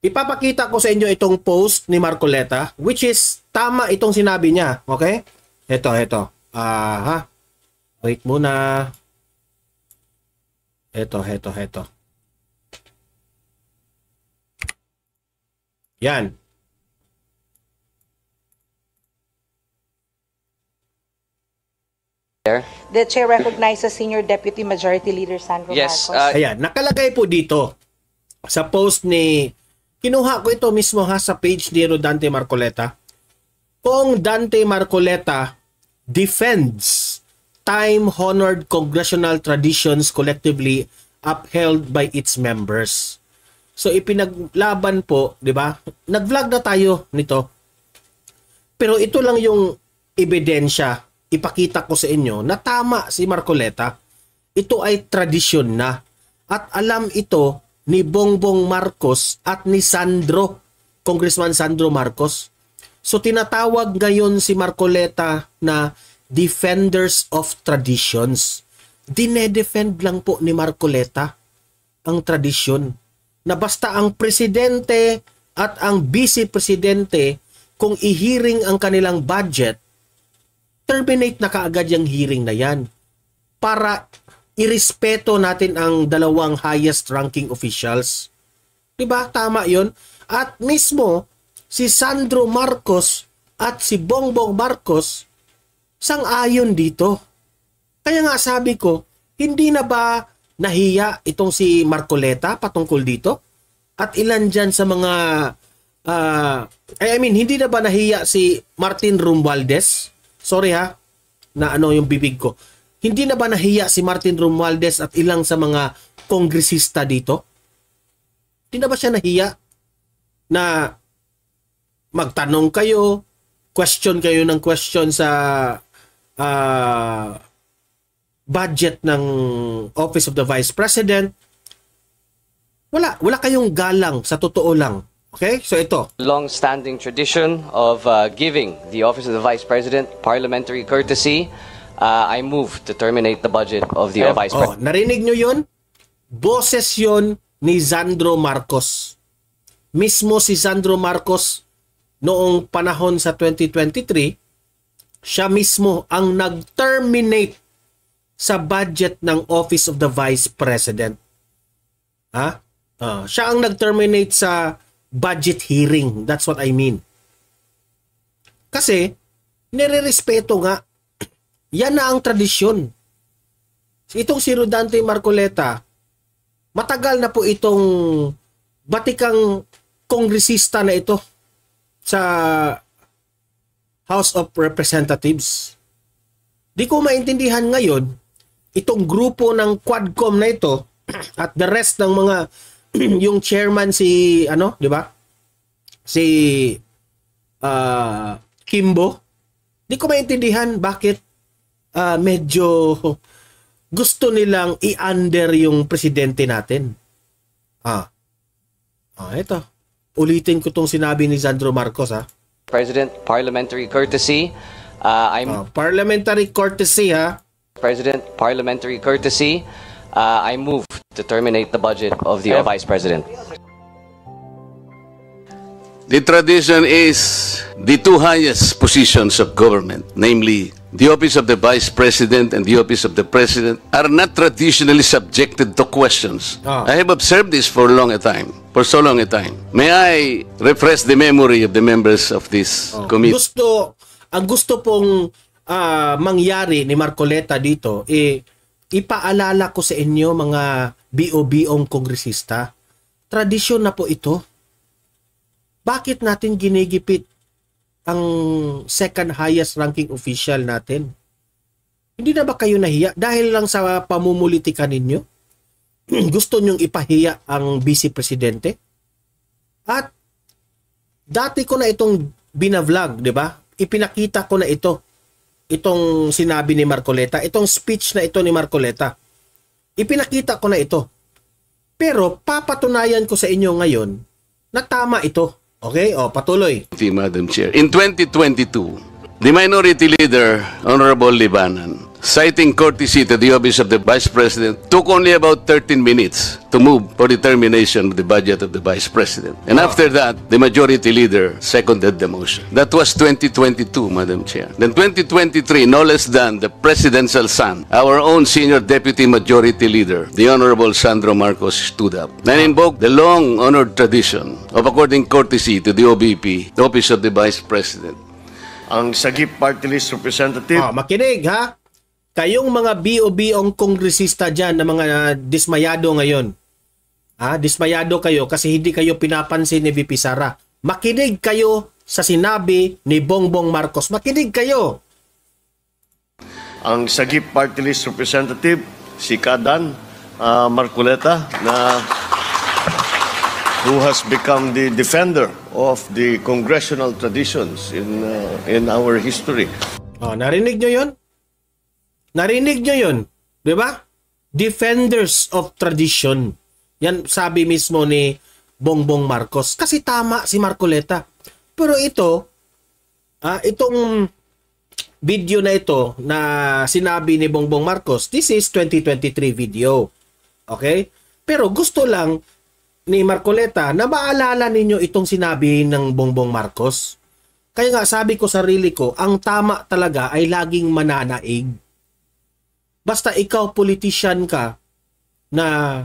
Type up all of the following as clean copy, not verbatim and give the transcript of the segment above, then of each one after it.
Ipapakita ko sa inyo itong post ni Marcoleta, which is tama itong sinabi niya. Okay? Ito. Wait muna. Ito. Yan. The chair recognizes Senior Deputy Majority Leader Sandro Yes, Marcos. Ayan, nakalagay po dito sa post ni, kinuha ko ito mismo sa page ni Dante Marcoleta. Kung Dante Marcoleta defends time-honored congressional traditions collectively upheld by its members. So ipinaglaban po, di ba? Nag-vlog na tayo nito. Pero ito lang yung ebidensya, ipakita ko sa inyo na tama si Marcoleta. Ito ay tradisyon na. At alam ito ni Bongbong Marcos at ni Sandro, Congressman Sandro Marcos. So tinatawag ngayon si Marcoleta na defenders of traditions. Dinedefend lang po ni Marcoleta ang tradisyon. Na basta ang presidente at ang vice-presidente, kung i-hearing ang kanilang budget, terminate na kaagad yung hearing na yan. Para irespeto natin ang dalawang highest ranking officials. Diba? Tama yun. At mismo, si Sandro Marcos at si Bongbong Marcos sang-ayon dito. Kaya nga sabi ko, hindi na ba nahiya itong si Marcoleta patungkol dito? At ilan dyan sa mga hindi na ba nahiya si Martin Romualdez? Sorry na yung bibig ko. Hindi na ba nahiya si Martin Romualdez at ilang sa mga kongresista dito? Hindi na ba siya nahiya na magtanong kayo, question kayo ng question sa budget ng Office of the Vice President? Wala kayong galang, sa totoo lang. Okay? So ito. Long-standing tradition of giving the Office of the Vice President parliamentary courtesy. I move to terminate the budget of the Vice President. Narinig nyo yun? Boses yun ni Sandro Marcos. Mismo si Sandro Marcos noong panahon sa 2023, siya mismo ang nag-terminate sa budget ng Office of the Vice President. Siya ang nag-terminate sa budget hearing. That's what I mean. Kasi, nire-respeto nga. Yan na ang tradisyon. Itong si Dante Marcoleta, matagal na po itong batikang kongresista na ito sa House of Representatives. Di ko maintindihan ngayon, itong grupo ng Quadcom na ito at the rest ng mga yung chairman si di ba? Si Kimbo. Di ko maintindihan bakit medyo gusto nilang i-under yung presidente natin. Ito. Ulitin ko tong sinabi ni Sandro Marcos President, parliamentary courtesy. Parliamentary courtesy President, parliamentary courtesy. I move to terminate the budget of the Vice President. The tradition is the two highest positions of government, namely the office of the Vice President and the office of the President, are not traditionally subjected to questions. I have observed this for so long a time. May I refresh the memory of the members of this committee? Ang gusto pong mangyari ni Marcoleta dito, ipaalala ko sa inyo mga BOBong kongresista, tradisyon na po ito. Bakit natin ginigipit ang second highest ranking official natin? Hindi na ba kayo nahiya? Dahil lang sa pamumulitikan ninyo? Gusto nyong ipahiya ang vice presidente? At dati ko na itong binavlog, di ba? Ipinakita ko na itong sinabi ni Marcoleta, itong speech na ito ni Marcoleta. Ipinakita ko na ito. Pero papatunayan ko sa inyo ngayon na tama ito. Okay? Patuloy. Madam Chair. In 2022, the Minority Leader, Honorable Libanan, citing courtesy to the office of the Vice President, took only about 13 minutes to move for the termination of the budget of the Vice President. And after that, the Majority Leader seconded the motion. That was 2022, Madam Chair. Then 2023, no less than the Presidential son, our own Senior Deputy Majority Leader, the Honorable Sandro Marcos, stood up and invoked the long-honored tradition of according courtesy to the OVP, the Office of the Vice President. Ang Sagip Party List Representative. Makinig ha. Kayong mga BOB-ong kongresista dyan na mga dismayado ngayon. Dismayado kayo kasi hindi kayo pinapansin ni VP Sara. Makinig kayo sa sinabi ni Bongbong Marcos. Makinig kayo. Ang Sagip Party List Representative, si Kadan Marcoleta, who has become the defender of the congressional traditions in our history. Narinig nyo yun? Narinig nyo yun? Diba? Defenders of tradition. Yan sabi mismo ni Bongbong Marcos. Kasi tama si Marcoleta. Pero itong video na ito na sinabi ni Bongbong Marcos, this is 2023 video. Okay? Pero gusto lang ni Marcoleta na maalala ninyo itong sinabi ng Bongbong Marcos. Kaya nga sabi ko sarili ko, ang tama talaga ay laging mananaig. Basta ikaw politician ka na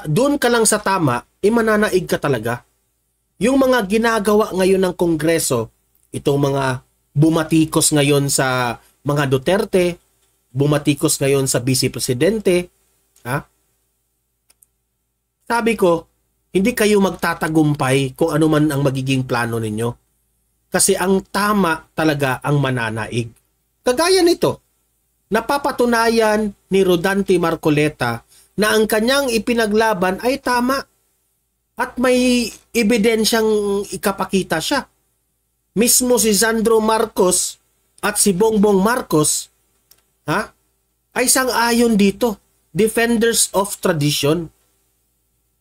doon ka lang sa tama, mananaig ka talaga. Yung mga ginagawa ngayon ng Kongreso, itong mga bumatikos ngayon sa mga Duterte, bumatikos ngayon sa Vice Presidente, sabi ko, hindi kayo magtatagumpay kung ano man ang magiging plano ninyo. Kasi ang tama talaga ang mananaig. Kagaya nito, napapatunayan ni Rodante Marcoleta na ang kanyang ipinaglaban ay tama at may ebidensyang ikapakita siya. Mismo si Sandro Marcos at si Bongbong Marcos ay sang-ayon dito. Defenders of tradition.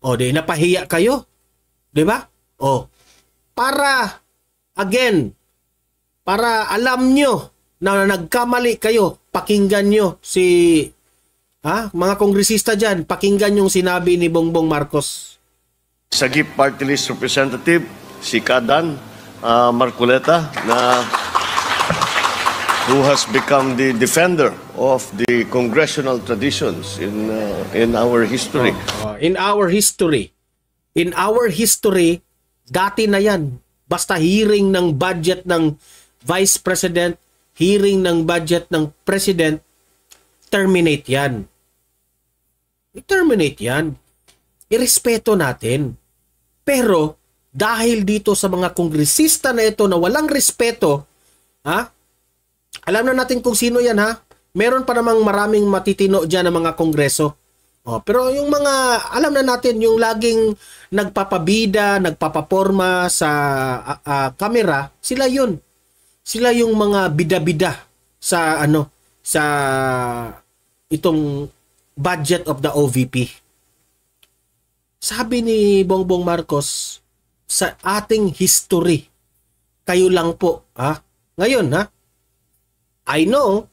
Di napahiya kayo. Diba? Para alam nyo na nagkamali kayo, pakinggan nyo si mga kongresista dyan, pakinggan yung sinabi ni Bongbong Marcos. Sagip Party List Representative, si Kadan Marcoleta, who has become the defender of the congressional traditions in our history. In our history. In our history, dati na yan. Basta hearing ng budget ng Vice President, hearing ng budget ng President, terminate yan. I-terminate yan. Irespeto natin. Pero, dahil dito sa mga kongresista na ito na walang respeto, alam na natin kung sino yan Meron pa namang maraming matitino dyan ng mga kongreso. Pero yung mga, alam na natin, yung laging nagpapabida, nagpapaporma sa kamera, sila yun. Sila yung mga bida-bida sa itong budget of the OVP. Sabi ni Bongbong Marcos, sa ating history, kayo lang po, ngayon, I know,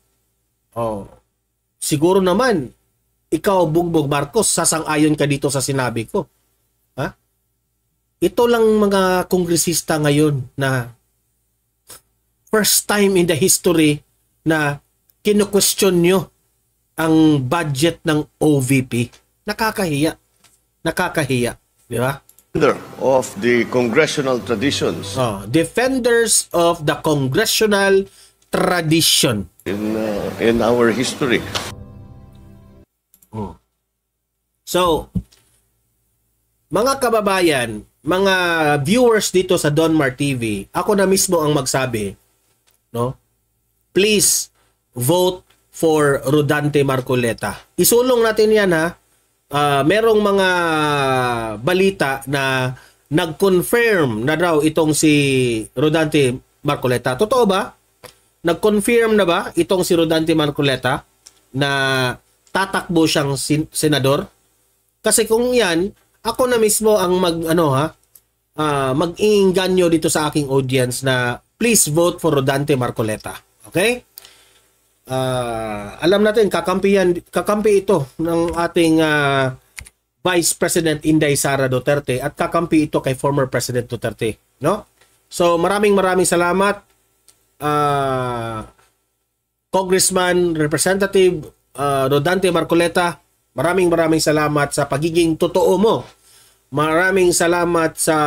siguro naman, ikaw, Bongbong Marcos, sasang-ayon ka dito sa sinabi ko. Ito lang mga kongresista ngayon na first time in the history na kinu-question nyo ang budget ng OVP. Nakakahiya. Nakakahiya. Di ba? Of the congressional traditions. Defenders of the congressional tradition. In our history. So, mga kababayan, mga viewers dito sa Donmar TV, ako na mismo ang magsabi, please vote for Rodante Marcoleta. Isulong natin yan merong mga balita na nag-confirm na daw itong si Rodante Marcoleta. Totoo ba? Nag-confirm na ba itong si Rodante Marcoleta na tatakbo siyang senador? Kasi kung yan, ako na mismo ang mag-iinganyo dito sa aking audience na please vote for Rodante Marcoleta. Okay? alam natin kakampi ito ng ating Vice President Inday Sara Duterte at kakampi ito kay former President Duterte, no? So maraming salamat Congressman Representative Rodante Marcoleta. Maraming salamat sa pagiging totoo mo. Maraming salamat sa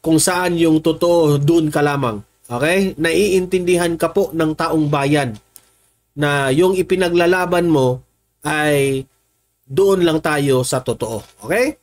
kung saan yung totoo doon ka lamang. Okay? Naiintindihan ka po ng taong bayan na yung ipinaglalaban mo ay doon lang tayo sa totoo. Okay?